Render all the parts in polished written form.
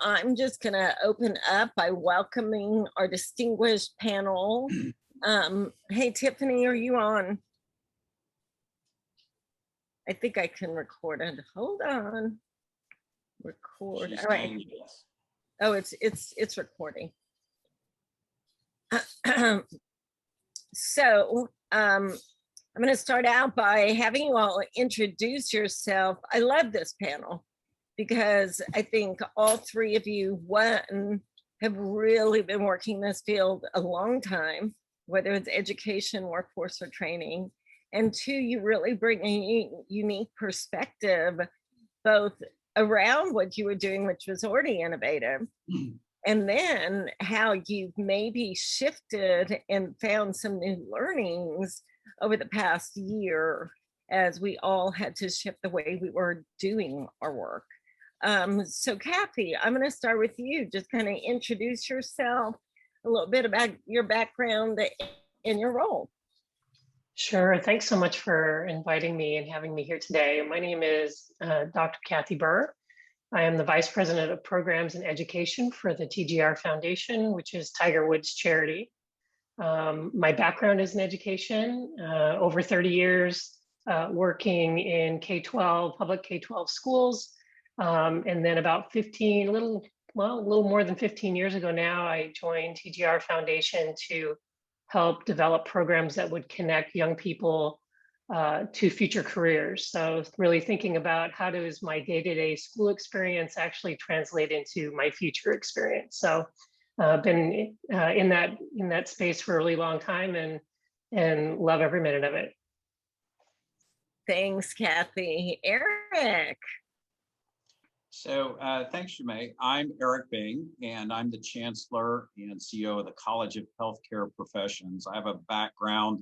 I'm just going to open up by welcoming our distinguished panel. Hey, Tiffany, are you on? I think I can record it. Hold on. Record. All right. Oh, it's recording. So I'm going to start out by having you all introduce yourself. I love this panel because I think all three of you, one, have really been working in this field a long time, whether it's education, workforce, or training. And two, you really bring a unique perspective, both around what you were doing, which was already innovative, and then how you've maybe shifted and found some new learnings over the past year as we all had to shift the way we were doing our work. So Kathy, I'm going to start with you. Just kind of introduce yourself, a little bit about your background and your role. Sure. Thanks so much for inviting me and having me here today. My name is Dr. Kathy Burr. I am the Vice President of Programs and Education for the TGR Foundation, which is Tiger Woods charity. My background is in education, over 30 years working in K-12, public K-12 schools. And then about a little more than 15 years ago now, I joined TGR Foundation to help develop programs that would connect young people to future careers. So really thinking about how does my day-to-day school experience actually translate into my future experience. So I've been in that space for a really long time and love every minute of it. Thanks, Kathy. Eric. So thanks, Shumay. I'm Eric Bing, and I'm the Chancellor and CEO of the College of Healthcare Professions. I have a background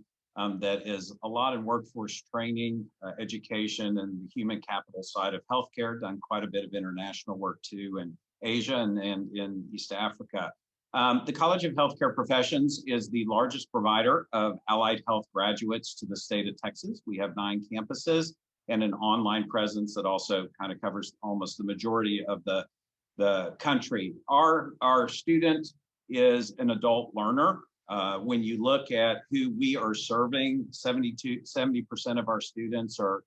that is a lot in workforce training, education, and the human capital side of healthcare, done quite a bit of international work too in Asia and in East Africa. The College of Healthcare Professions is the largest provider of allied health graduates to the state of Texas. We have 9 campuses and an online presence that also kind of covers almost the majority of the country. Our student is an adult learner. When you look at who we are serving, 70% of our students are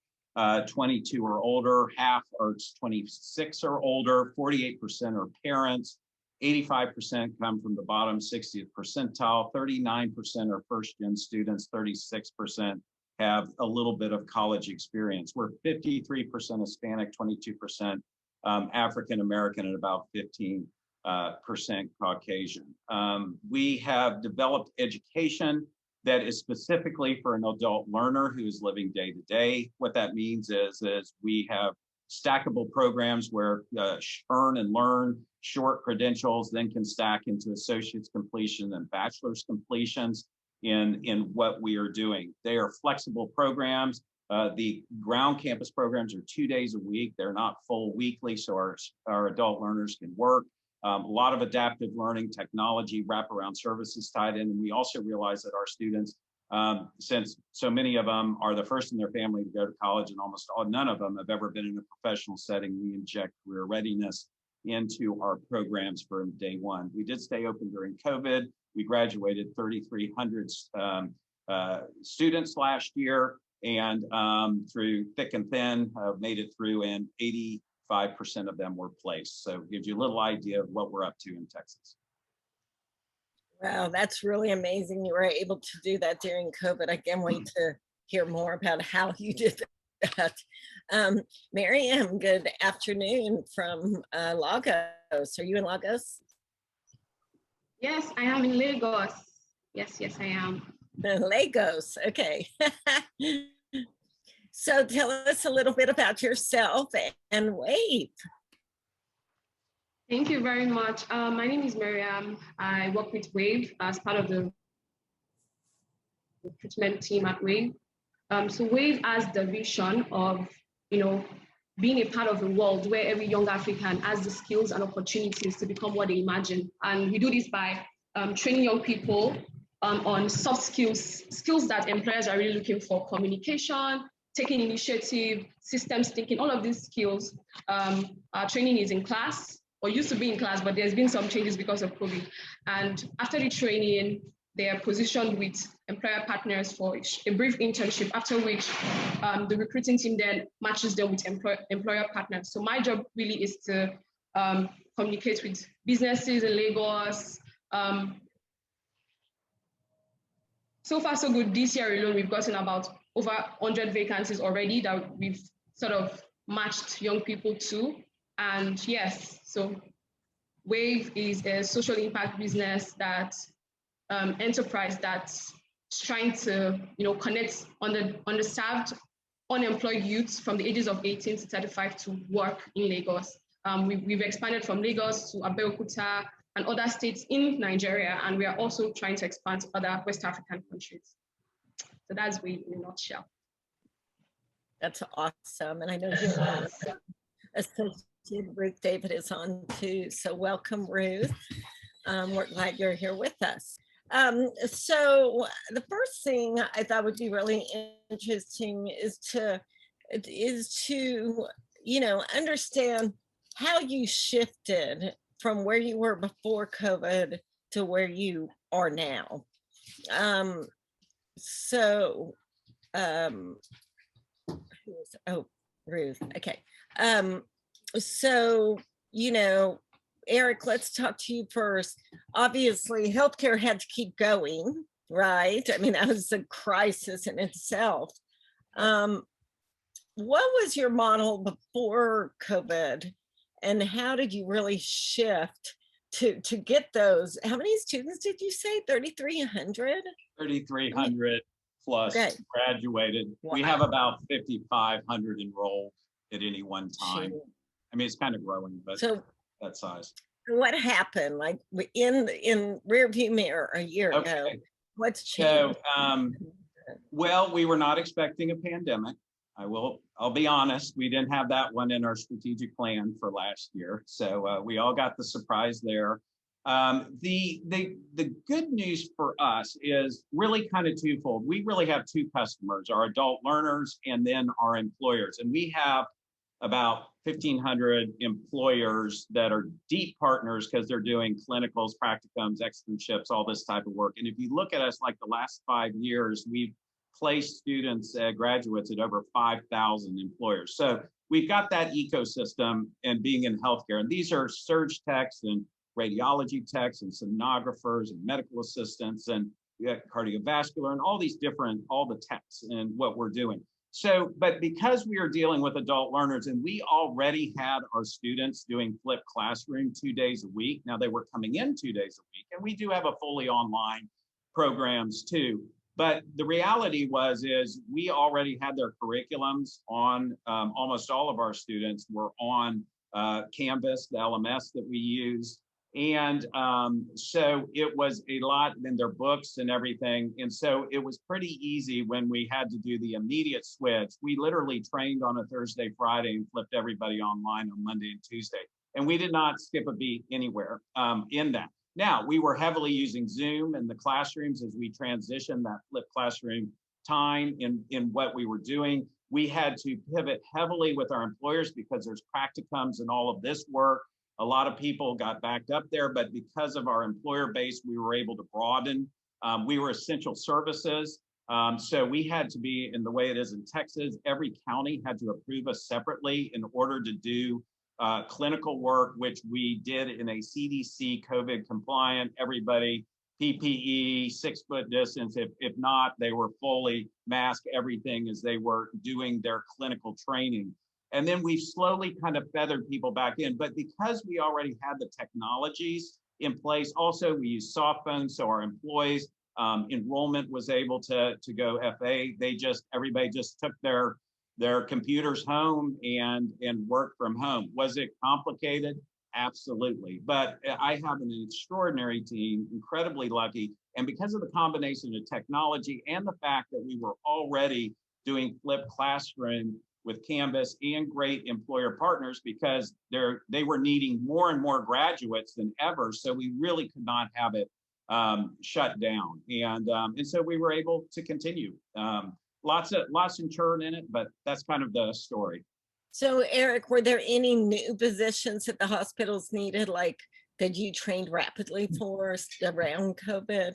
22 or older, half are 26 or older, 48% are parents, 85% come from the bottom 60th percentile, 39% are first-gen students, 36% have a little bit of college experience. We're 53% Hispanic, 22% African-American, and about 15% Caucasian. We have developed education that is specifically for an adult learner who is living day to day. What that means is we have stackable programs where earn and learn short credentials then can stack into associate's completion and bachelor's completions in what we are doing. They are flexible programs. The ground campus programs are 2 days a week. They're not full weekly, so our adult learners can work. A lot of adaptive learning, technology, wraparound services tied in. And we also realize that our students, since so many of them are the first in their family to go to college and none of them have ever been in a professional setting, we inject career readiness into our programs from day one. We did stay open during COVID. We graduated 3,300 students last year, and through thick and thin, made it through, and 85% of them were placed. So it gives you a little idea of what we're up to in Texas. Wow, that's really amazing. You were able to do that during COVID. I can't wait to hear more about how you did that. Miriam, good afternoon from Lagos. Are you in Lagos? Yes, I am in Lagos. Yes, I am. Lagos, okay. So tell us a little bit about yourself and WAVE. Thank you very much. My name is Miriam. I work with WAVE as part of the recruitment team at WAVE. So WAVE has the vision of, being a part of a world where every young African has the skills and opportunities to become what they imagine. And we do this by training young people on soft skills that employers are really looking for: communication, taking initiative, systems thinking, all of these skills. Our training is in class. or used to be in class, but there's been some changes because of COVID. And after the training, they are positioned with employer partners for a brief internship, after which the recruiting team then matches them with employer partners. So my job really is to communicate with businesses in Lagos. So far, so good. This year alone, we've gotten about over 100 vacancies already that we've sort of matched young people to. And yes, so Wave is a social impact business that enterprise that's trying to, connect underserved, unemployed youths from the ages of 18 to 35 to work in Lagos. We've expanded from Lagos to Abeokuta and other states in Nigeria, and we are also trying to expand to other West African countries. So that's Wave in a nutshell. That's awesome. And I know your associate Ruth David is on too. So welcome, Ruth. We're glad you're here with us. So the first thing I thought would be really interesting is to understand how you shifted from where you were before COVID to where you are now. Ruth, okay. Eric, let's talk to you first. Obviously, healthcare had to keep going, right? I mean, that was a crisis in itself. What was your model before COVID, and how did you really shift to get those? How many students did you say? 3,300? 3,300 plus graduated. Wow. We have about 5,500 enrolled at any one time. I mean, it's kind of growing, but that size. What happened, like in rearview mirror a year ago? What's changed? So, well, we were not expecting a pandemic. I'll be honest, we didn't have that one in our strategic plan for last year. So we all got the surprise there. The good news for us is really kind of twofold. We really have two customers, our adult learners and then our employers. And we have about 1,500 employers that are deep partners because they're doing clinicals, practicums, externships, all this type of work. And if you look at us, like the last 5 years, we've placed students, graduates at over 5,000 employers. So we've got that ecosystem and being in healthcare. And these are surge techs and radiology techs and sonographers and medical assistants and cardiovascular and all these different, all the techs and what we're doing. So, but because we are dealing with adult learners and we already had our students doing flipped classroom 2 days a week. Now they were coming in 2 days a week, and we do have a fully online programs too. But the reality is we already had their curriculums on, almost all of our students were on Canvas, the LMS that we use. And so it was a lot in their books and everything. And so it was pretty easy when we had to do the immediate switch. We literally trained on a Thursday, Friday, and flipped everybody online on Monday and Tuesday. And we did not skip a beat anywhere in that. Now, we were heavily using Zoom in the classrooms as we transitioned that flipped classroom time in what we were doing. We had to pivot heavily with our employers because there's practicums and all of this work. A lot of people got backed up there, but because of our employer base, we were able to broaden. We were essential services. So we had to be, in the way it is in Texas, every county had to approve us separately in order to do clinical work, which we did in a CDC COVID compliant, everybody PPE, 6 foot distance. If not, they were fully masked, everything as they were doing their clinical training. And then we've slowly kind of feathered people back in. But because we already had the technologies in place, also we use soft phones, so our employees enrollment was able to go FA. Everybody just took their computers home and worked from home. Was it complicated? Absolutely. But I have an extraordinary team, incredibly lucky. And because of the combination of technology and the fact that we were already doing flipped classroom with Canvas and great employer partners, because they were needing more and more graduates than ever. So we really could not have it shut down. And so we were able to continue. Lots of churn in it, but that's kind of the story. So Eric, were there any new positions that the hospitals needed, like that you trained rapidly for around COVID?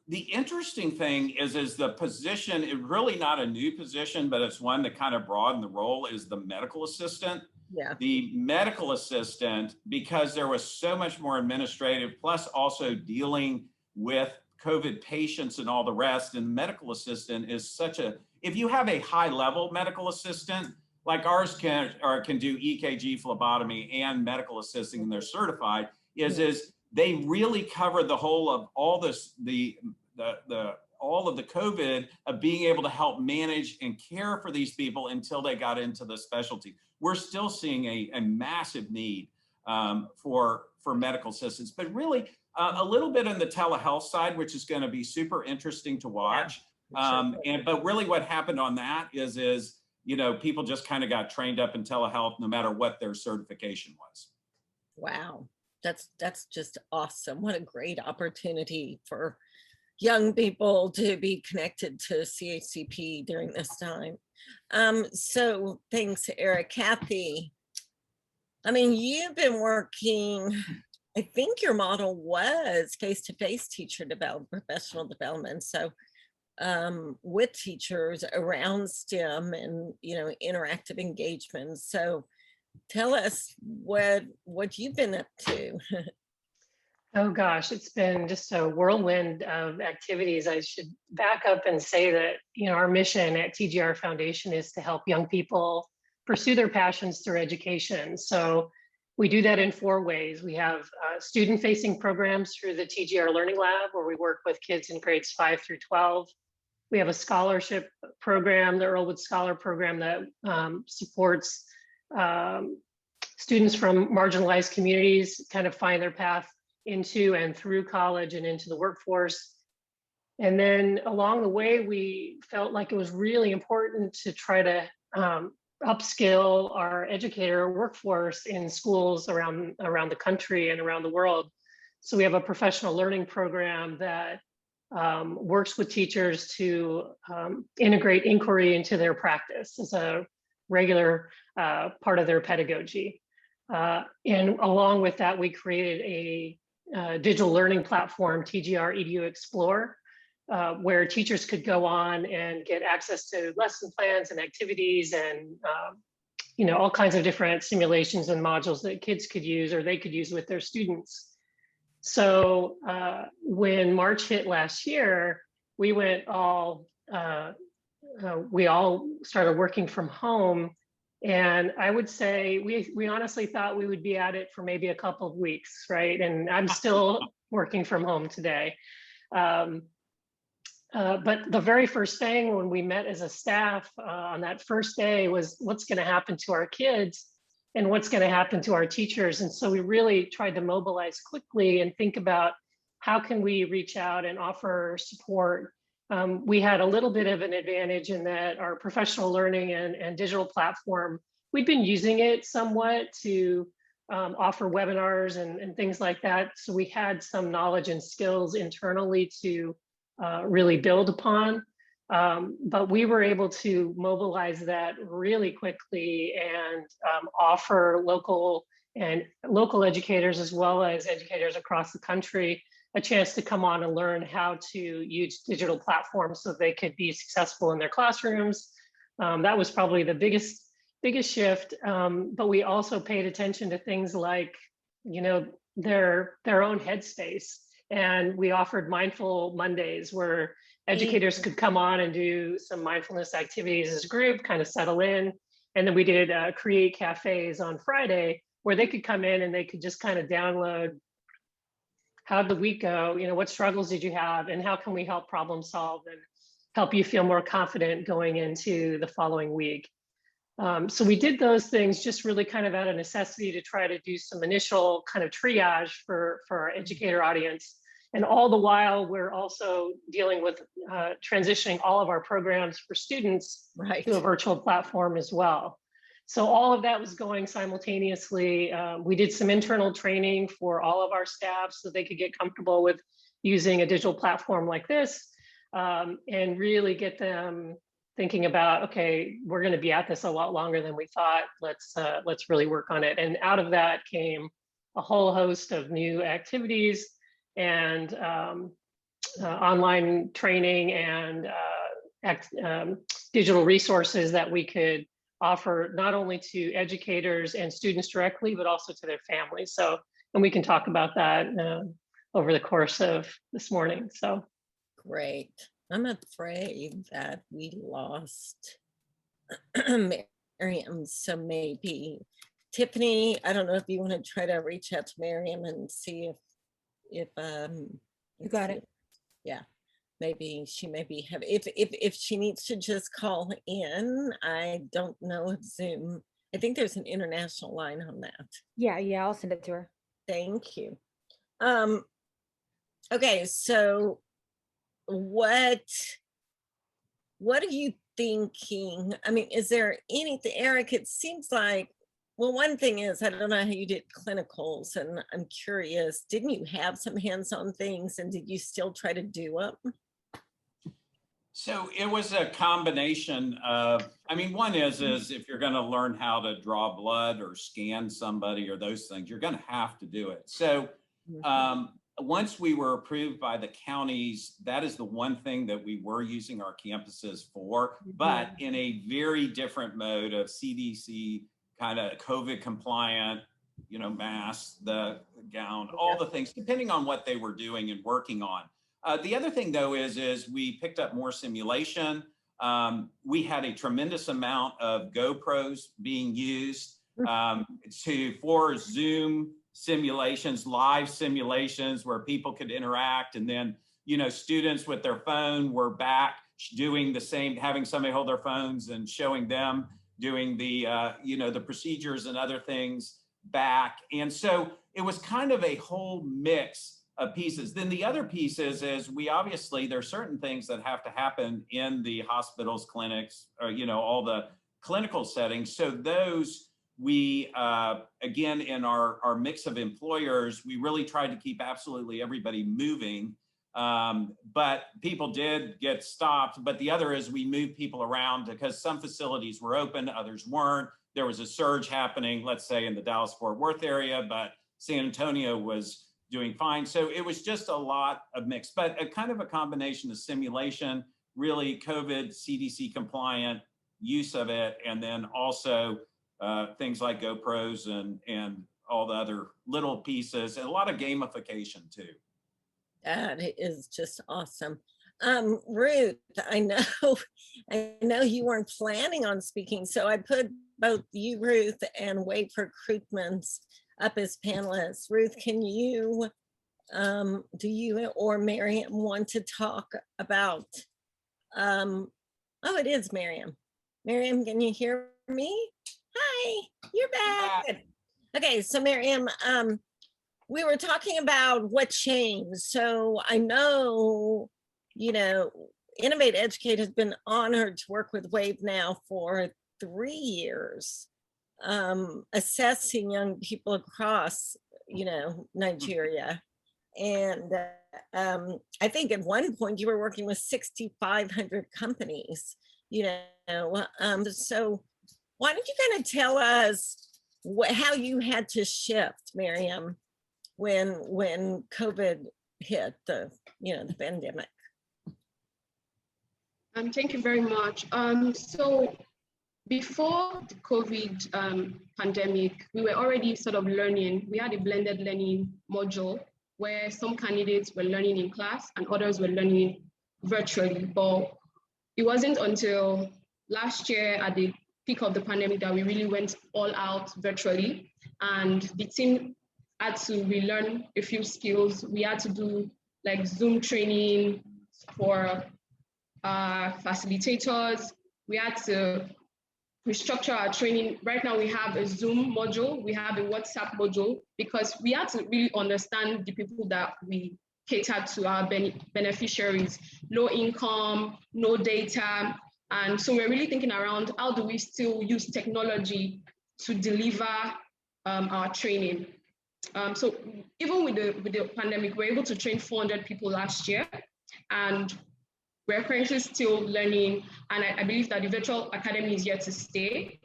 The interesting thing is the position is really not a new position, but it's one that kind of broadened the role, is the medical assistant. Yeah. The medical assistant, because there was so much more administrative, plus also dealing with COVID patients and all the rest, and medical assistant is such a, if you have a high level medical assistant, like ours can do EKG, phlebotomy, and medical assisting, and they're certified, is they really cover the whole of all this, all of the COVID, of being able to help manage and care for these people until they got into the specialty. We're still seeing a massive need for medical assistants, but really a little bit on the telehealth side, which is going to be super interesting to watch. But really what happened on that is you know, people just kind of got trained up in telehealth no matter what their certification was. Wow. That's just awesome. What a great opportunity for young people to be connected to CHCP during this time. So thanks, Eric. Kathy, I mean, you've been working, I think your model was face-to-face teacher development, professional development. So with teachers around STEM and, you know, interactive engagement. So tell us what you've been up to. Oh gosh, it's been just a whirlwind of activities. I should back up and say that, you know, our mission at TGR Foundation is to help young people pursue their passions through education. So we do that in 4 ways. We have student-facing programs through the TGR Learning Lab, where we work with kids in grades 5 through 12. We have a scholarship program, the Earlwood Scholar Program, that supports students from marginalized communities kind of find their path into and through college and into the workforce. And then along the way, we felt like it was really important to try to upskill our educator workforce in schools around the country and around the world. So we have a professional learning program that works with teachers to integrate inquiry into their practice as a regular part of their pedagogy. And along with that, we created a digital learning platform, TGR EDU Explore, where teachers could go on and get access to lesson plans and activities and you know, all kinds of different simulations and modules that kids could use or they could use with their students. So when March hit last year, we went all, we all started working from home. And I would say we honestly thought we would be at it for maybe a couple of weeks, right? And I'm still working from home today. But the very first thing when we met as a staff on that first day was what's going to happen to our kids and what's going to happen to our teachers. And so we really tried to mobilize quickly and think about how can we reach out and offer support. We had a little bit of an advantage in that our professional learning and digital platform, we'd been using it somewhat to offer webinars and things like that. So we had some knowledge and skills internally to really build upon. But we were able to mobilize that really quickly and offer local educators as well as educators across the country a chance to come on and learn how to use digital platforms so they could be successful in their classrooms. That was probably the biggest shift. But we also paid attention to things like, you know, their own headspace. And we offered Mindful Mondays where educators could come on and do some mindfulness activities as a group, kind of settle in. And then we did Create Cafes on Friday where they could come in and they could just kind of download, how'd the week go? You know, what struggles did you have? And how can we help problem solve and help you feel more confident going into the following week? So we did those things just really kind of out of necessity to try to do some initial kind of triage for our educator audience. And all the while, we're also dealing with transitioning all of our programs for students to a virtual platform as well. So all of that was going simultaneously. We did some internal training for all of our staff so they could get comfortable with using a digital platform like this and really get them thinking about, okay, we're going to be at this a lot longer than we thought. Let's really work on it. And out of that came a whole host of new activities and online training and digital resources that we could offer not only to educators and students directly, but also to their families. So, and we can talk about that over the course of this morning. So Great. I'm afraid that we lost Miriam, so maybe Tiffany, I don't know if you want to try to reach out to Miriam and see if You got it. yeah, maybe she have if she needs to just call in. I don't know if Zoom, I think there's an international line on that. Yeah, I'll send it to her. Thank you. Okay, so what are you thinking? I mean, is there anything, Eric, it seems like, well, one thing is, I don't know how you did clinicals, and I'm curious, didn't you have some hands-on things, and did you still try to do them? So it was a combination of, I mean, one is if you're going to learn how to draw blood or scan somebody or those things, you're going to have to do it. So once we were approved by the counties, that is the one thing that we were using our campuses for, but in a very different mode of CDC kind of COVID compliant, you know, mask, the gown, all the things, depending on what they were doing and working on. The other thing, though, is we picked up more simulation. We had a tremendous amount of GoPros being used for Zoom simulations, live simulations where people could interact. And then, you know, students with their phone were back doing the same, having somebody hold their phones and showing them doing the, you know, the procedures and other things back. And so it was kind of a whole mix of pieces. Then the other piece is we obviously, there are certain things that have to happen in the hospitals, clinics, or, you know, all the clinical settings. So those we, again, in our mix of employers, we really tried to keep absolutely everybody moving. But people did get stopped. But the other is we moved people around because some facilities were open, others weren't. There was a surge happening, let's say in the Dallas-Fort Worth area, but San Antonio was doing fine. So it was just a lot of mix, but a kind of a combination of simulation, really COVID, CDC compliant use of it, and then also things like GoPros and all the other little pieces, and a lot of gamification too. That is just awesome. Ruth, I know you weren't planning on speaking, so I put both you, Ruth, and Wade for Recruitments up as panelists. Ruth, can you, do you or Miriam want to talk about, oh, it is Miriam. Miriam, can you hear me? Hi, you're back. Okay, so Miriam, we were talking about what changed. So I know, you know, Innovate Educate has been honored to work with WAVE now for 3 years, assessing young people across, you know, Nigeria. And I think at one point you were working with 6,500 companies, you know, so why don't you kind of tell us how you had to shift, Miriam, when COVID hit the, you know, the pandemic? Thank you very much. So before the COVID pandemic, we were already sort of learning. We had a blended learning module where some candidates were learning in class and others were learning virtually. But it wasn't until last year at the peak of the pandemic that we really went all out virtually. And the team had to relearn a few skills. We had to do like Zoom training for facilitators. We had to restructure our training. Right now we have a Zoom module, we have a WhatsApp module, because we had to really understand the people that we cater to, our beneficiaries, low income, no data. And so we're really thinking around how do we still use technology to deliver our training. So even with the pandemic, we're able to train 400 people last year. And we're currently still learning, and I believe that the virtual academy is here to stay.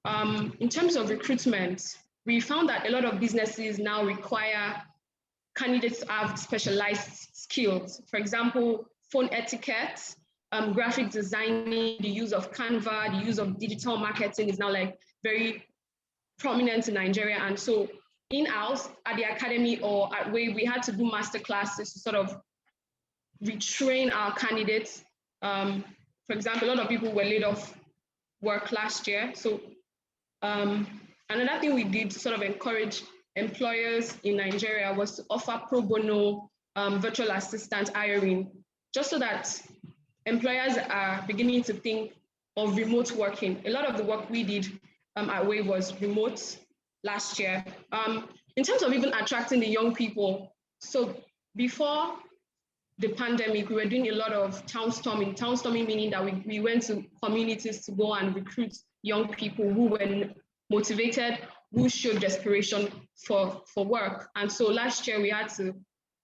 In terms of recruitment, we found that a lot of businesses now require candidates to have specialized skills. For example, phone etiquette, graphic designing, the use of Canva, the use of digital marketing is now like very prominent in Nigeria. And so in-house at the academy or at WAVE, we had to do master classes to sort of retrain our candidates. For example, a lot of people were laid off work last year. So another thing we did to sort of encourage employers in Nigeria was to offer pro bono virtual assistant hiring, just so that employers are beginning to think of remote working. A lot of the work we did at WAVE was remote last year. In terms of even attracting the young people, so before the pandemic, we were doing a lot of town storming meaning that we went to communities to go and recruit young people who were motivated, who showed desperation for work. And so last year we had to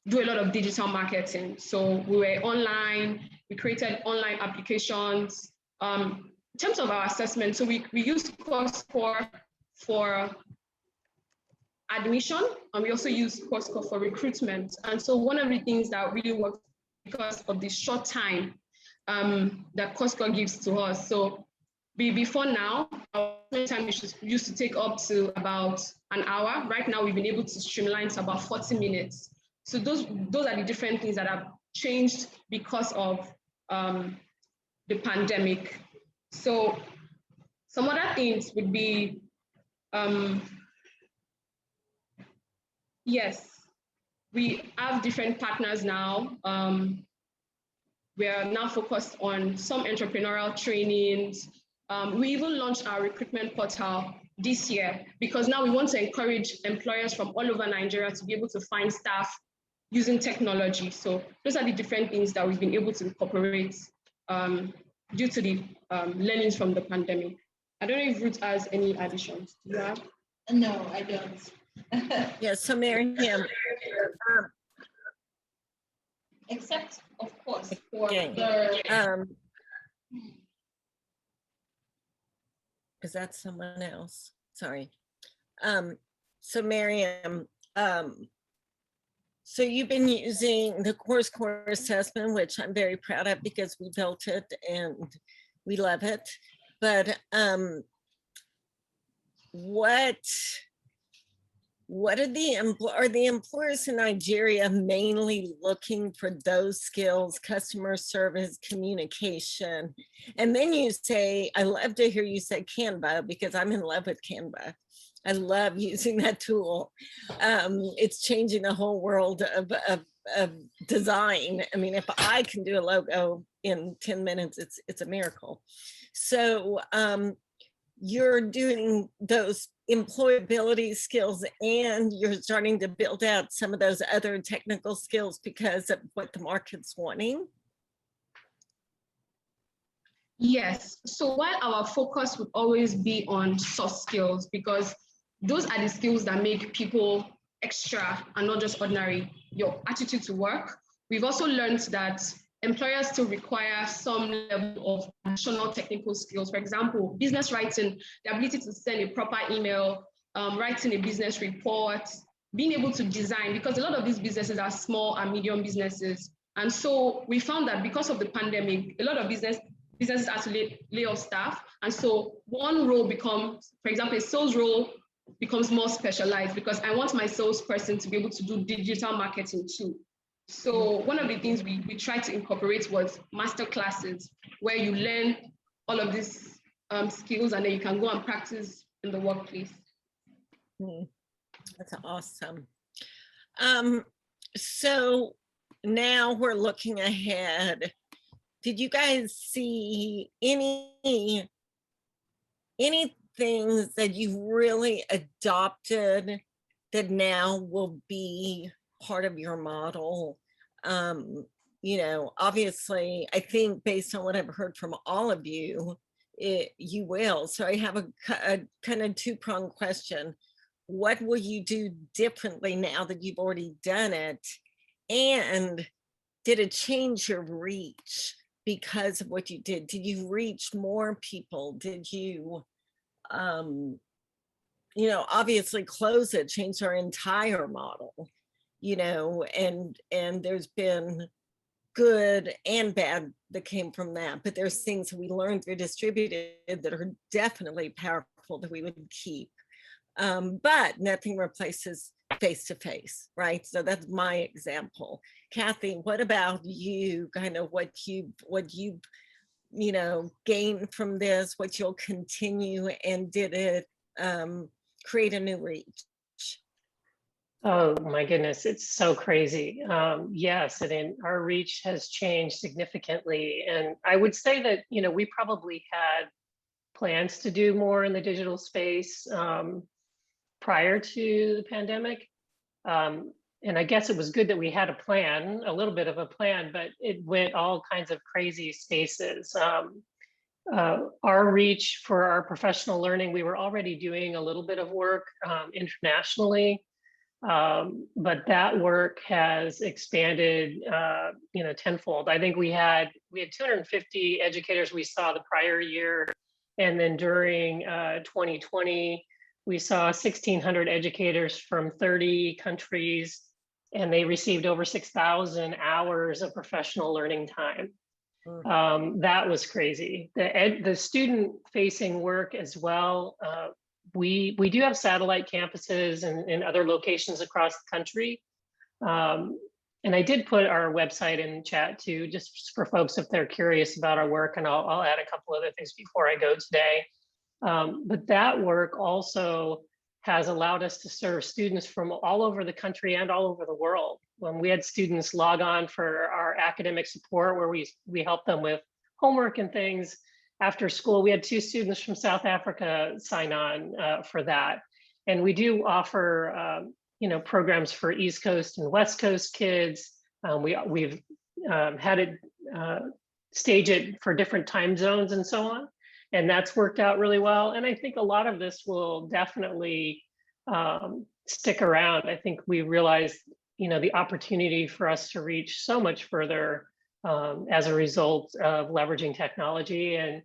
do a lot of digital marketing. So we were online, we created online applications. In terms of our assessment, so we used CourseScore for admission, and we also use CourseScore for recruitment. And so one of the things that really worked because of the short time that CourseScore gives to us. So before now, our time used to take up to about an hour. Right now, we've been able to streamline to about 40 minutes. So those are the different things that have changed because of the pandemic. So some other things would be, yes, we have different partners now. We are now focused on some entrepreneurial trainings. We even launched our recruitment portal this year because now we want to encourage employers from all over Nigeria to be able to find staff using technology. So those are the different things that we've been able to incorporate due to the learnings from the pandemic. I don't know if Ruth has any additions. Do you have? No, I don't. Yeah, so Miriam, Except, of course, for okay. the Is that someone else? Sorry. So Miriam, so you've been using the CourseScore assessment, which I'm very proud of because we built it and we love it. But what are the employers in Nigeria mainly looking for? Those skills, customer service, communication? And then you say, I love to hear you say Canva because I'm in love with Canva. I love using that tool. It's changing the whole world of design. I mean, if I can do a logo in 10 minutes, it's a miracle. So you're doing those employability skills and you're starting to build out some of those other technical skills because of what the market's wanting? Yes. So while our focus would always be on soft skills, because those are the skills that make people extra and not just ordinary, your attitude to work, we've also learned that employers still require some level of additional technical skills. For example, business writing, the ability to send a proper email, writing a business report, being able to design, because a lot of these businesses are small and medium businesses. And so we found that because of the pandemic, a lot of businesses had to lay off staff. And so one role becomes, for example, a sales role becomes more specialized because I want my salesperson to be able to do digital marketing too. So one of the things we tried to incorporate was master classes where you learn all of these skills and then you can go and practice in the workplace. That's awesome. So now we're looking ahead. Did you guys see any things that you've really adopted that now will be part of your model? You know, obviously, I think based on what I've heard from all of you, you will. So I have a kind of two-pronged question. What will you do differently now that you've already done it? And did it change your reach? because of what you did? Did you reach more people? Did you, you know, obviously close it, changed our entire model, you know, and there's been good and bad that came from that, but there's things we learned through distributed that are definitely powerful that we would keep. But nothing replaces face-to-face, right? So that's my example. Kathy, what about you? Kind of what you you know, gained from this, what you'll continue, and did it create a new reach? Oh my goodness, it's so crazy. Yes, and our reach has changed significantly. And I would say that, you know, we probably had plans to do more in the digital space prior to the pandemic. And I guess it was good that we had a plan, a little bit of a plan, but it went all kinds of crazy spaces. Our reach for our professional learning, we were already doing a little bit of work internationally. But that work has expanded, you know, tenfold. I think we had 250 educators we saw the prior year, and then during 2020, we saw 1,600 educators from 30 countries, and they received over 6,000 hours of professional learning time. That was crazy. The student-facing work as well. We do have satellite campuses and other locations across the country. And I did put our website in chat too, just for folks if they're curious about our work, and I'll add a couple other things before I go today. But that work also has allowed us to serve students from all over the country and all over the world. When we had students log on for our academic support, where we help them with homework and things, after school, we had 2 students from South Africa sign on for that. And we do offer, you know, programs for East Coast and West Coast kids. We've had it stage it for different time zones and so on. And that's worked out really well. And I think a lot of this will definitely stick around. I think we realized, you know, the opportunity for us to reach so much further as a result of leveraging technology. And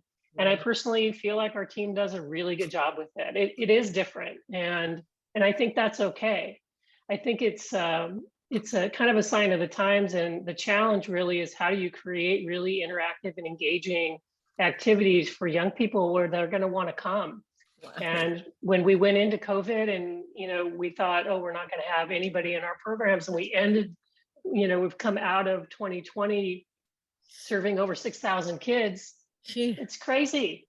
I personally feel like our team does a really good job with it. It is different, and I think that's okay. I think it's a kind of a sign of the times, and the challenge really is, how do you create really interactive and engaging activities for young people where they're going to want to come. And when we went into COVID, and, you know, we thought, oh, we're not going to have anybody in our programs, and we ended, you know, we've come out of 2020 serving over 6,000 kids. It's crazy.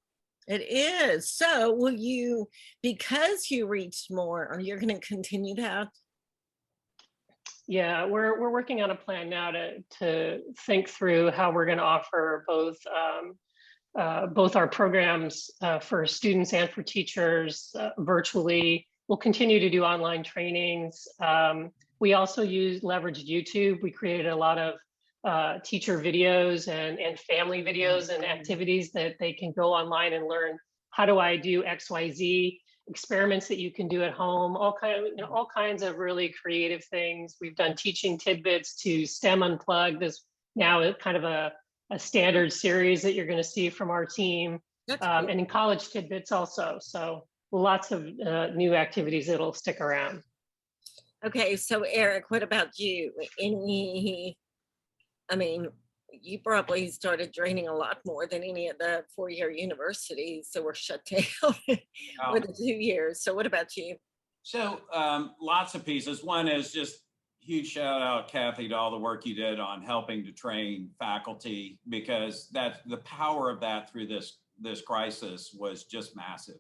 It is. So will you, because you reached more, or you're going to continue that? Yeah, we're working on a plan now to think through how we're going to offer both our programs for students and for teachers virtually. We'll continue to do online trainings. We also leveraged YouTube. We created a lot of teacher videos and family videos and activities that they can go online and learn, how do I do XYZ, experiments that you can do at home, all kinds of really creative things. We've done teaching tidbits to STEM Unplugged. This now is kind of a standard series that you're going to see from our team, and in college tidbits also. So lots of new activities that'll stick around. Okay, so Eric, what about you? I mean, you probably started training a lot more than any of the four-year universities that were shut down for the 2 years. So what about you? So lots of pieces. One is just huge shout out, Kathy, to all the work you did on helping to train faculty, because that's the power of that through this crisis was just massive.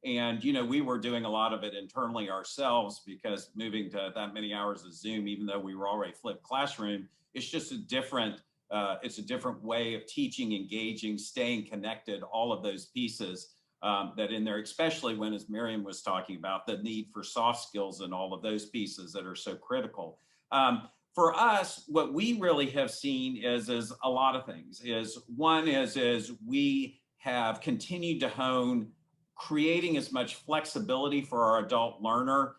And you know, we were doing a lot of it internally ourselves, because moving to that many hours of Zoom, even though we were already flipped classroom, it's just a different way of teaching, engaging, staying connected, all of those pieces that in there, especially when, as Miriam was talking about, the need for soft skills and all of those pieces that are so critical. For us, what we really have seen is a lot of things. One is we have continued to hone creating as much flexibility for our adult learner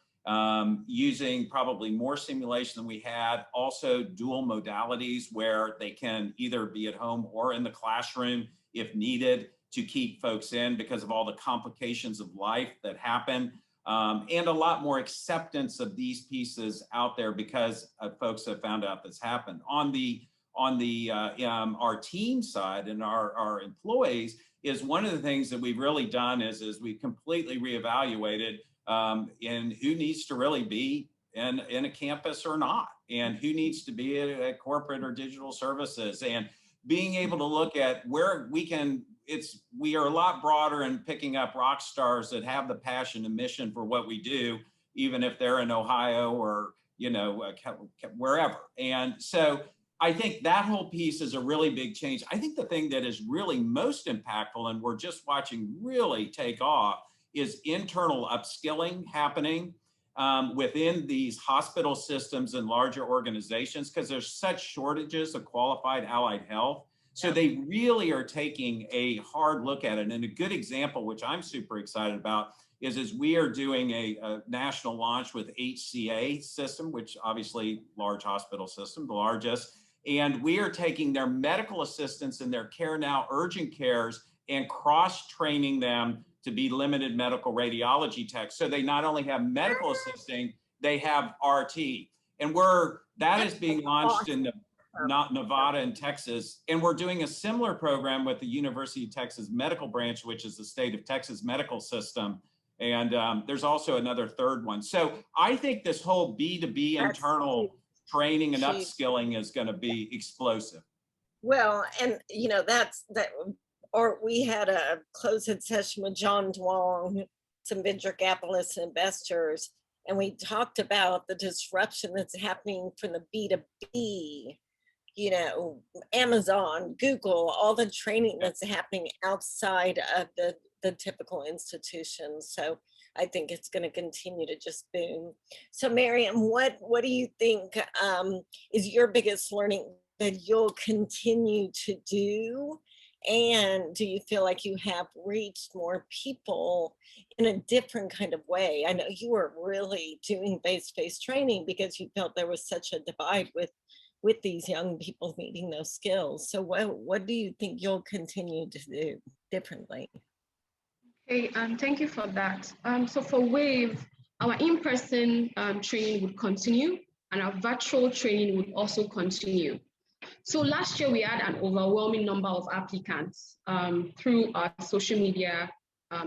using probably more simulation than we had, also dual modalities where they can either be at home or in the classroom if needed to keep folks in because of all the complications of life that happen. And a lot more acceptance of these pieces out there because folks have found out this happened. On our team side and our employees is one of the things that we've really done is we've completely reevaluated in who needs to really be in a campus or not, and who needs to be at corporate or digital services, and being able to look at where we can. We are a lot broader in picking up rock stars that have the passion and mission for what we do, even if they're in Ohio or, you know, wherever. And so I think that whole piece is a really big change. I think the thing that is really most impactful, and we're just watching really take off, is internal upskilling happening within these hospital systems and larger organizations, because there's such shortages of qualified allied health. So they really are taking a hard look at it. And a good example, which I'm super excited about, is we are doing a national launch with HCA system, which obviously large hospital system, the largest. And we are taking their medical assistants and their care now urgent cares and cross-training them to be limited medical radiology techs. So they not only have medical assisting, they have RT. And that is being launched in Nevada and Texas. And we're doing a similar program with the University of Texas Medical Branch, which is the state of Texas medical system. And there's also another third one. So I think this whole B2B internal training and upskilling is going to be explosive. Well, and you know, or we had a closed session with John Duong, some venture capitalists and investors, and we talked about the disruption that's happening from the B2B, you know, Amazon, Google, all the training that's happening outside of the typical institutions. So I think it's going to continue to just boom. So Miriam, what do you think is your biggest learning that you'll continue to do? And do you feel like you have reached more people in a different kind of way? I know you were really doing face-to-face training because you felt there was such a divide with these young people needing those skills. So what do you think you'll continue to do differently? Okay, thank you for that. So for WAVE, our in-person training would continue and our virtual training would also continue. So last year we had an overwhelming number of applicants through our social media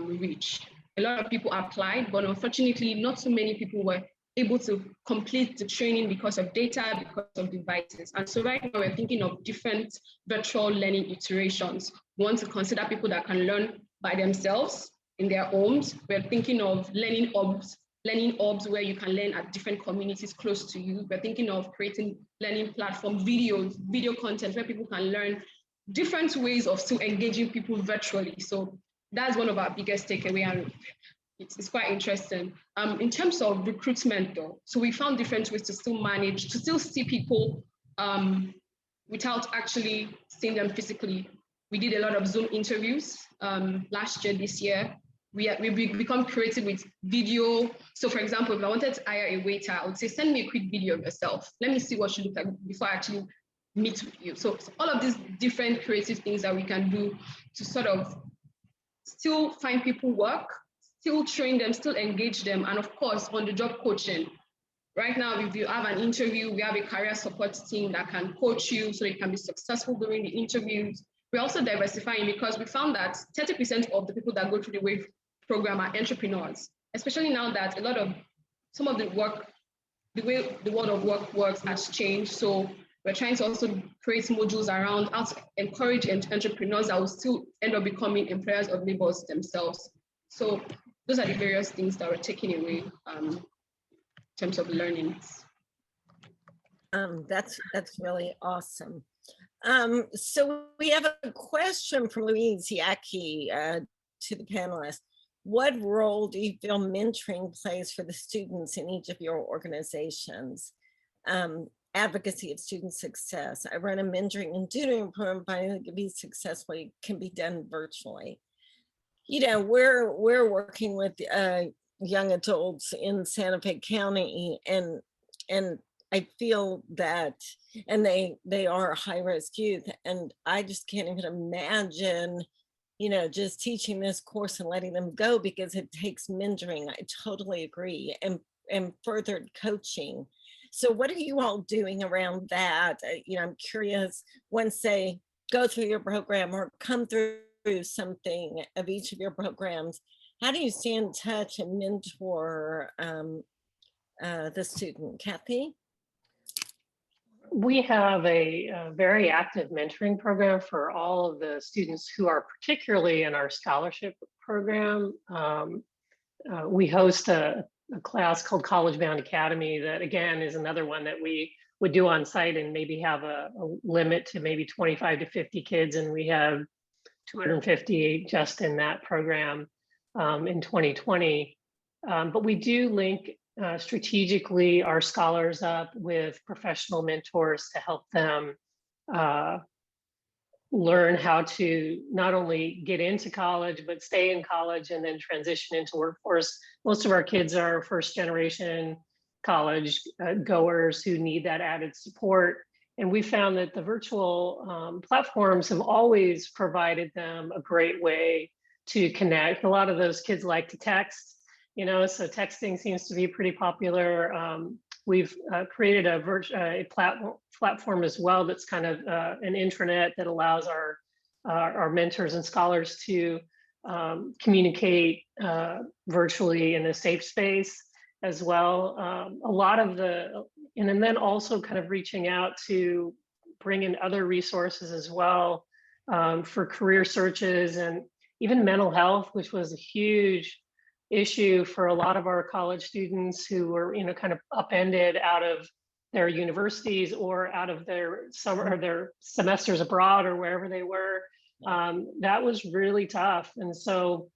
reach. A lot of people applied, but unfortunately not so many people were able to complete the training because of data, because of devices. And so right now we're thinking of different virtual learning iterations. We want to consider people that can learn by themselves in their homes. We're thinking of learning hubs where you can learn at different communities close to you. We're thinking of creating learning platform video content where people can learn different ways of still engaging people virtually. So that's one of our biggest takeaway, and it's quite interesting. In terms of recruitment though, so we found different ways to still see people without actually seeing them physically. We did a lot of Zoom interviews last year, this year. We become creative with video. So for example, if I wanted to hire a waiter, I would say, send me a quick video of yourself. Let me see what you look like before I actually meet with you. So all of these different creative things that we can do to sort of still find people work, still train them, still engage them. And of course, on the job coaching. Right now, if you have an interview, we have a career support team that can coach you so you can be successful during the interviews. We're also diversifying because we found that 30% of the people that go through the WAVE program are entrepreneurs, especially now that some of the work, the way the world of work works has changed. So we're trying to also create modules around how to encourage entrepreneurs that will still end up becoming employers of labors themselves. So those are the various things that we're taking away in terms of learnings. That's really awesome. So we have a question from Louise Yaki to the panelists. What role do you feel mentoring plays for the students in each of your organizations? Advocacy of student success. I run a mentoring and tutoring program, finding to be successfully can be done virtually. You know, we're working with young adults in Santa Fe County, and I feel that, and they are high-risk youth, and I just can't even imagine, you know, just teaching this course and letting them go, because it takes mentoring. I totally agree, and furthered coaching. So what are you all doing around that? You know, I'm curious, once they go through your program or come through something of each of your programs, how do you stay in touch and mentor the student? Kathy? We have a very active mentoring program for all of the students who are particularly in our scholarship program. We host a class called College Bound Academy that, again, is another one that we would do on site and maybe have a limit to maybe 25 to 50 kids. And we have 250 just in that program in 2020. But we do link strategically our scholars up with professional mentors to help them learn how to not only get into college, but stay in college and then transition into workforce. Most of our kids are first generation college goers who need that added support. And we found that the virtual platforms have always provided them a great way to connect. A lot of those kids like to text, you know, so texting seems to be pretty popular. We've created a platform as well that's kind of an intranet that allows our mentors and scholars to communicate virtually in a safe space as well. A lot of and then also kind of reaching out to bring in other resources as well for career searches and even mental health, which was a huge issue for a lot of our college students who were, you know, kind of upended out of their universities or out of their summer or their semesters abroad or wherever they were. That was really tough. And so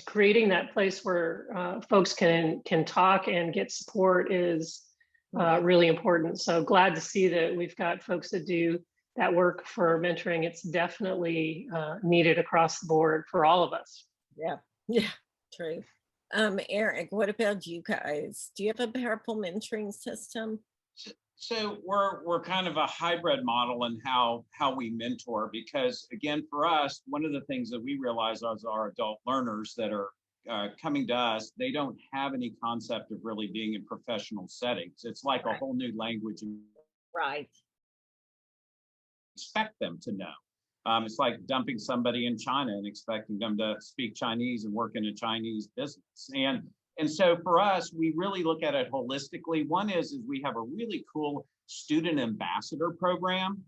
creating that place where folks can talk and get support is really important. So glad to see that we've got folks that do that work for mentoring. It's definitely needed across the board for all of us. Yeah, true. Eric, what about you guys? Do you have a powerful mentoring system? So we're kind of a hybrid model in how we mentor, because again, for us, one of the things that we realize as our adult learners that are coming to us, they don't have any concept of really being in professional settings. It's like a whole new language. Right. Expect them to know. It's like dumping somebody in China and expecting them to speak Chinese and work in a Chinese business. And so for us, we really look at it holistically. One is we have a really cool student ambassador program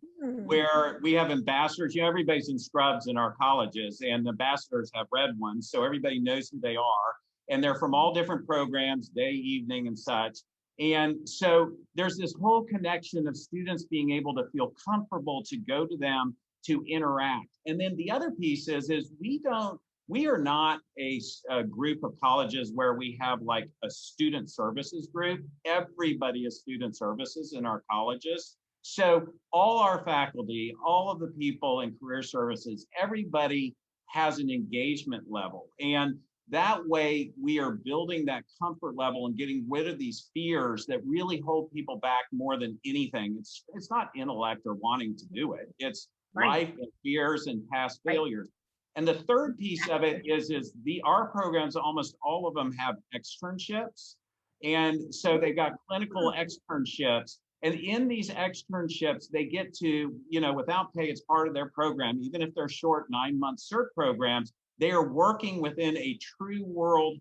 where we have ambassadors. You know, everybody's in scrubs in our colleges, and ambassadors have red ones, so everybody knows who they are. And they're from all different programs, day, evening, and such. And so there's this whole connection of students being able to feel comfortable to go to them to interact. And then the other piece is we are not a group of colleges where we have like a student services group. Everybody is student services in our colleges. So all our faculty, all of the people in career services, everybody has an engagement level. And that way we are building that comfort level and getting rid of these fears that really hold people back more than anything. It's not intellect or wanting to do it. It's life and fears and past failures. And the third piece of it is our programs, almost all of them have externships. And so they've got clinical externships. And in these externships, they get to, you know, without pay, it's part of their program. Even if they're short 9-month cert programs, they are working within a true world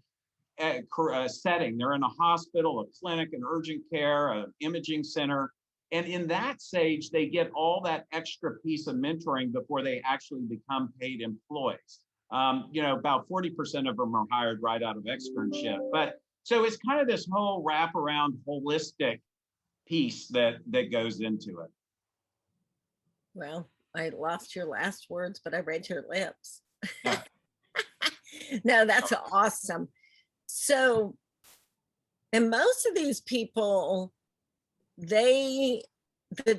setting. They're in a hospital, a clinic, an urgent care, an imaging center. And in that stage, they get all that extra piece of mentoring before they actually become paid employees. You know, about 40% of them are hired right out of externship. But so it's kind of this whole wraparound holistic piece that goes into it. Well, I lost your last words, but I read your lips. No, that's awesome. So, and most of these people, the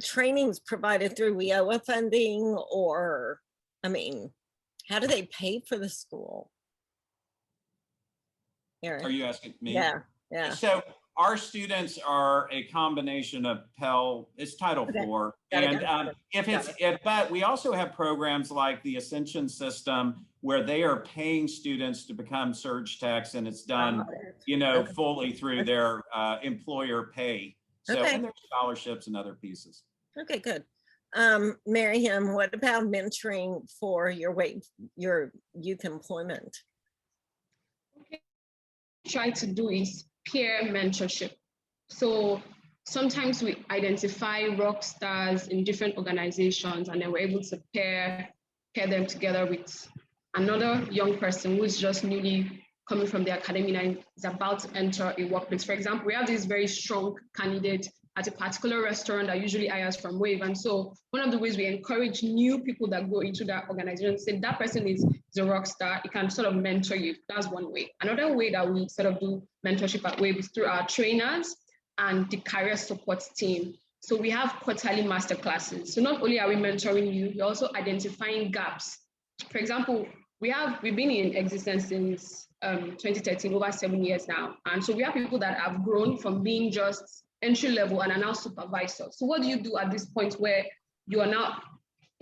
training's provided through WIOA funding, or, I mean, how do they pay for the school? Eric? Are you asking me? Yeah, yeah. So our students are a combination of Pell, it's Title Okay. IV. Got it, And got it. if Got it's, but we also have programs like the Ascension system where they are paying students to become surge techs, and it's done, Got it. you know, Okay. fully through their employer pay. So, Okay. and there's scholarships and other pieces. Okay, good. Miriam, what about mentoring for your youth employment? Try to do is peer mentorship. So sometimes we identify rock stars in different organizations, and then we're able to pair them together with another young person who's just newly coming from the academy and is about to enter a workplace. For example, we have this very strong candidate at a particular restaurant that usually hires from Wave. And so one of the ways we encourage new people that go into that organization, say that person is a rock star, it can sort of mentor you. That's one way. Another way that we sort of do mentorship at Wave is through our trainers and the career support team. So we have quarterly masterclasses. So not only are we mentoring you, we're also identifying gaps. For example, we've been in existence since 2013, over 7 years now. And so we have people that have grown from being just entry level and are now supervisors. So what do you do at this point where you are now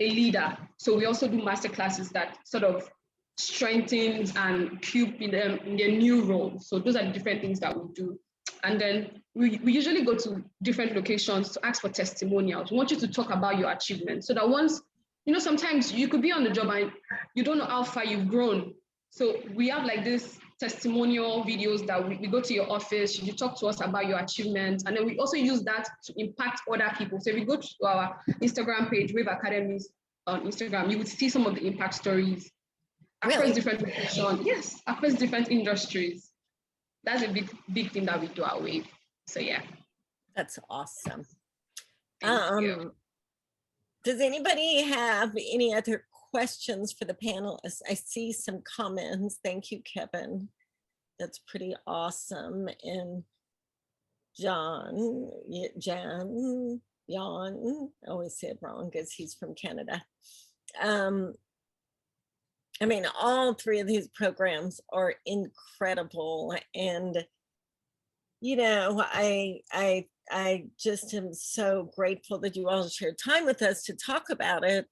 a leader? So we also do master classes that sort of strengthens and equip them in their new roles. So those are the different things that we do. And then we usually go to different locations to ask for testimonials. We want you to talk about your achievements so that once, you know, sometimes you could be on the job and you don't know how far you've grown. So we have like this testimonial videos that we go to your office, you talk to us about your achievements, and then we also use that to impact other people. So if you go to our Instagram page, Wave Academies on Instagram, you would see some of the impact stories across different locations. Yes, across different industries. That's a big thing that we do at Wave. So yeah. That's awesome. Thank you. Does anybody have any other questions for the panelists? I see some comments. Thank you, Kevin. That's pretty awesome. And Jan, I always say it wrong because he's from Canada. I mean, all three of these programs are incredible. And, you know, I just am so grateful that you all shared time with us to talk about it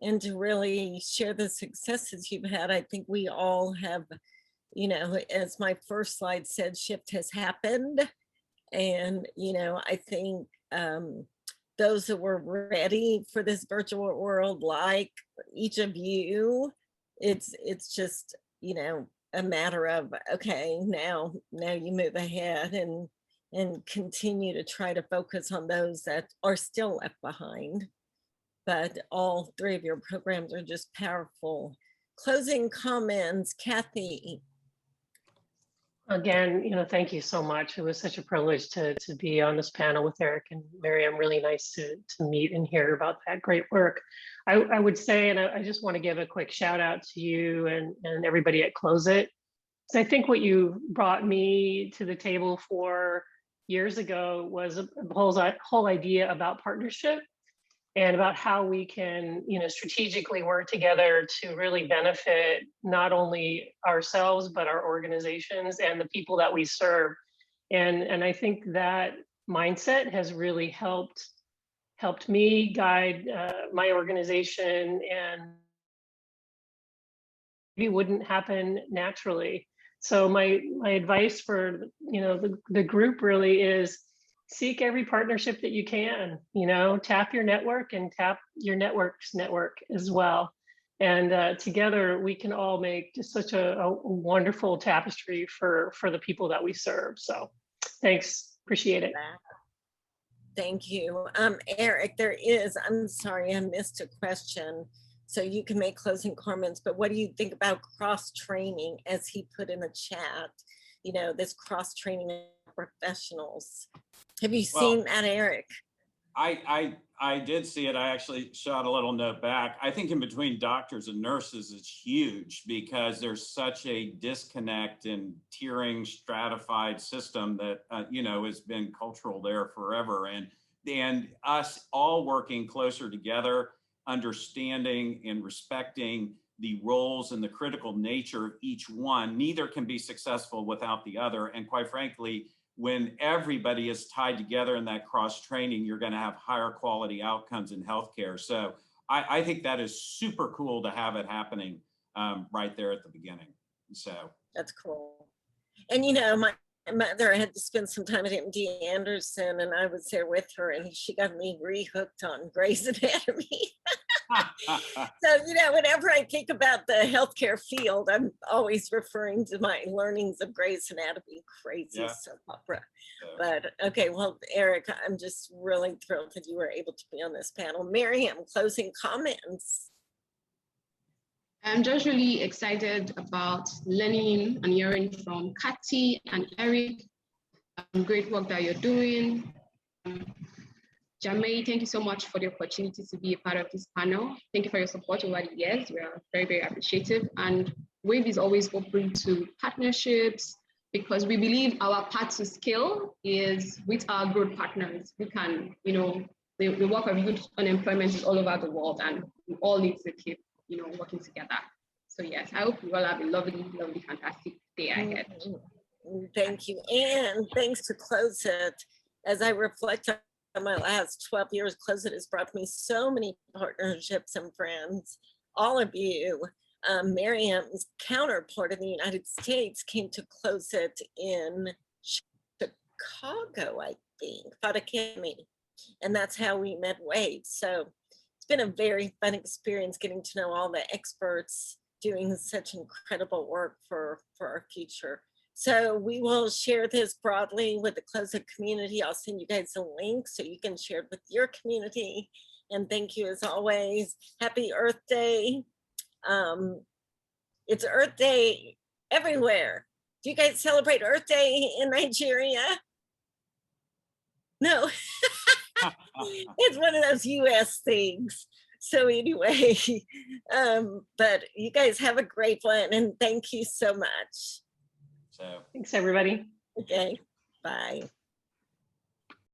and to really share the successes you've had. I think we all have, you know, as my first slide said, shift has happened. And, you know, I think those that were ready for this virtual world, like each of you, it's just, you know, a matter of, okay, now you move ahead and continue to try to focus on those that are still left behind. But all three of your programs are just powerful. Closing comments, Kathy. Again, you know, thank you so much. It was such a privilege to be on this panel with Eric and Miriam. Really nice to meet and hear about that great work. I would say, and I just want to give a quick shout out to you and everybody at Close It. So I think what you brought me to the table for years ago was a whole idea about partnership and about how we can, you know, strategically work together to really benefit not only ourselves, but our organizations and the people that we serve. And I think that mindset has really helped me guide my organization, and it wouldn't happen naturally. So my advice for, you know, the group really is seek every partnership that you can, you know, tap your network and tap your network's network as well. And together we can all make just such a wonderful tapestry for the people that we serve. So thanks, appreciate it. Thank you. Eric, I'm sorry, I missed a question. So you can make closing comments, but what do you think about cross-training, as he put in the chat, you know, this cross-training of professionals? Have you seen that, Eric? I did see it. I actually shot a little note back. I think in between doctors and nurses is huge because there's such a disconnect and tiering stratified system that, you know, has been cultural there forever. And us all working closer together, understanding and respecting the roles and the critical nature of each one. Neither can be successful without the other. And quite frankly, when everybody is tied together in that cross training, you're going to have higher quality outcomes in healthcare. So I think that is super cool to have it happening right there at the beginning. So that's cool. And you know, my mother had to spend some time at MD Anderson, and I was there with her, and she got me rehooked on Grey's Anatomy. So, you know, whenever I think about the healthcare field, I'm always referring to my learnings of Grey's Anatomy, crazy soap opera. But okay, well, Eric, I'm just really thrilled that you were able to be on this panel. Miriam, closing comments. I'm just really excited about learning and hearing from Kathy and Eric. Great work that you're doing. Jamie, thank you so much for the opportunity to be a part of this panel. Thank you for your support over the years. We are very, very appreciative. And WAVE is always open to partnerships because we believe our path to scale is with our growth partners. We can, you know, the work of youth unemployment is all over the world, and we all need to keep, you know, working together. So yes, I hope you all have a lovely, lovely, fantastic day ahead. Thank you. And thanks to Close It. As I reflect on my last 12 years, Close It has brought me so many partnerships and friends. All of you. Miriam's counterpart in the United States came to Close It in Chicago, I think, Thought Academy. And that's how we met WAVE. So it's been a very fun experience getting to know all the experts doing such incredible work for our future. So we will share this broadly with the Close It community. I'll send you guys a link so you can share it with your community. And thank you as always. Happy Earth Day. It's Earth Day everywhere. Do you guys celebrate Earth Day in Nigeria? No. It's one of those US things. So anyway, but you guys have a great one, and thank you so much. So thanks, everybody. Okay, bye.